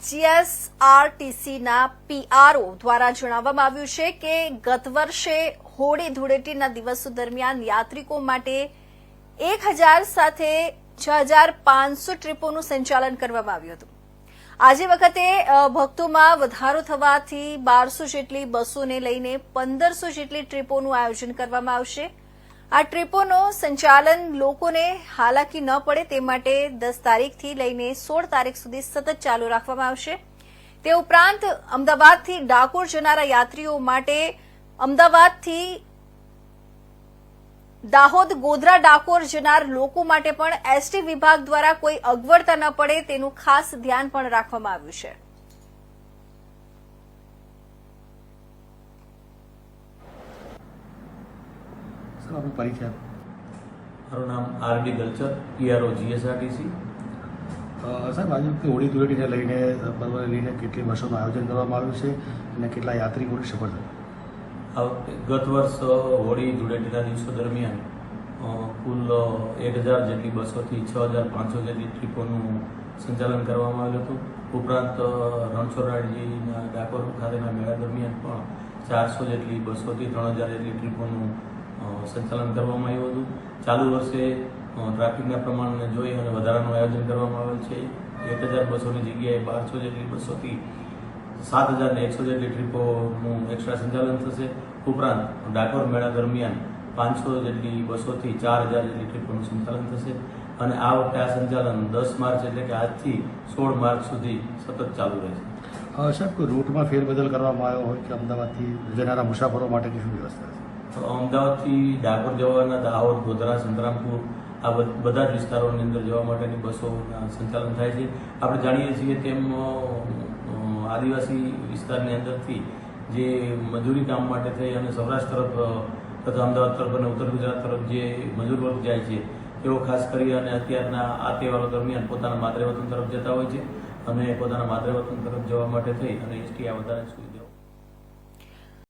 જીએસઆરટીસીના PRO દ્વારા જણાવવામાં આવ્યું છે કે ગત વર્ષે હોળી ધૂળેટીના દિવસો દરમિયાન યાત્રિકો માટે 1000 સાથે 6500 ટ્રીપોનું સંચાલન કરવામાં આવ્યું હતું। આજે વખતે ભક્તોમાં વધારો થવાથી 1200 જેટલી બસોને લઈને 1500 જેટલી ટ્રીપોનું આયોજન કરવામાં આવશે। આ ટ્રીપોનો સંચાલન લોકોને હાલાકી ન પડે તે માટે 10 તારીખથી લઈને 16 તારીખ સુધી સતત ચાલુ રાખવામાં આવશે। તે ઉપરાંત અમદાવાદથી ડાકોર જનારા યાત્રીઓ માટે અમદાવાદથી દાહોદ ગોધરા ડાકોર જનાર લોકો માટે પણ એસટી વિભાગ દ્વારા કોઈ અગવડતા ન પડે તેનું ખાસ ધ્યાન પણ રાખવામાં આવ્યું છે। परिचय મારું નામ આરડી ગલચર પીઆરઓ જીએસઆરટીસી। સાહેબ આજે હોળી ધૂળેટીને લઈને કેટલી બસોનું આયોજન કરવામાં આવ્યું છે અને કેટલા યાત્રિકોની સફળતા? ગત વર્ષ હોળી ધૂળેટીના દિવસો દરમિયાન કુલ 1000 જેટલી બસોથી 6500 જેટલી ટ્રીપોનું સંચાલન કરવામાં આવ્યું હતું। ઉપરાંત રણછોડરાયજીના ડાકોર ખાતેના મેળા દરમિયાન પણ 400 જેટલી બસોથી 3000 જેટલી ટ્રીપોનું સંચાલન કરવામાં આવ્યું હતું। ચાલુ વર્ષે ટ્રાફિકના પ્રમાણને જોઈ અને વધારાનું આયોજન કરવામાં આવેલ છે। 1000 બસોની જગ્યાએ 1200 જેટલી બસોથી 7100 જેટલી ટ્રીપોનું એક્સ્ટ્રા સંચાલન થશે। ઉપરાંત ડાકોર મેળા દરમિયાન 500 જેટલી બસોથી 4000 જેટલી ટ્રીપોનું સંચાલન થશે અને આ વખતે આ સંચાલન 10 માર્ચ એટલે કે આજથી 16 માર્ચ સુધી સતત ચાલુ રહેશે। સાહેબ કોઈ રૂટમાં ફેરબદલ કરવામાં આવ્યો હોય કે અમદાવાદથી જનારા મુસાફરો માટેની શું વ્યવસ્થા છે? અમદાવાદથી ડાકોર જવાના દાહોદ ગોધરા સંતરામપુર આ બધા જ વિસ્તારોની અંદર જવા માટેની બસોના સંચાલન થાય છે। આપણે જાણીએ છીએ તેમ આદિવાસી વિસ્તારની અંદરથી જે મજૂરી કામ માટે થઈ અને સૌરાષ્ટ્ર તરફ તથા અમદાવાદ તરફ અને ઉત્તર ગુજરાત તરફ જે મજૂર વર્ગ જાય છે તેઓ ખાસ કરી અને અત્યારના આ તહેવારો દરમિયાન પોતાના માતૃવતન તરફ જતા હોય છે અને પોતાના માતૃવતન તરફ જવા માટે થઈ અને એસટી આ વધારે સુવિધાઓ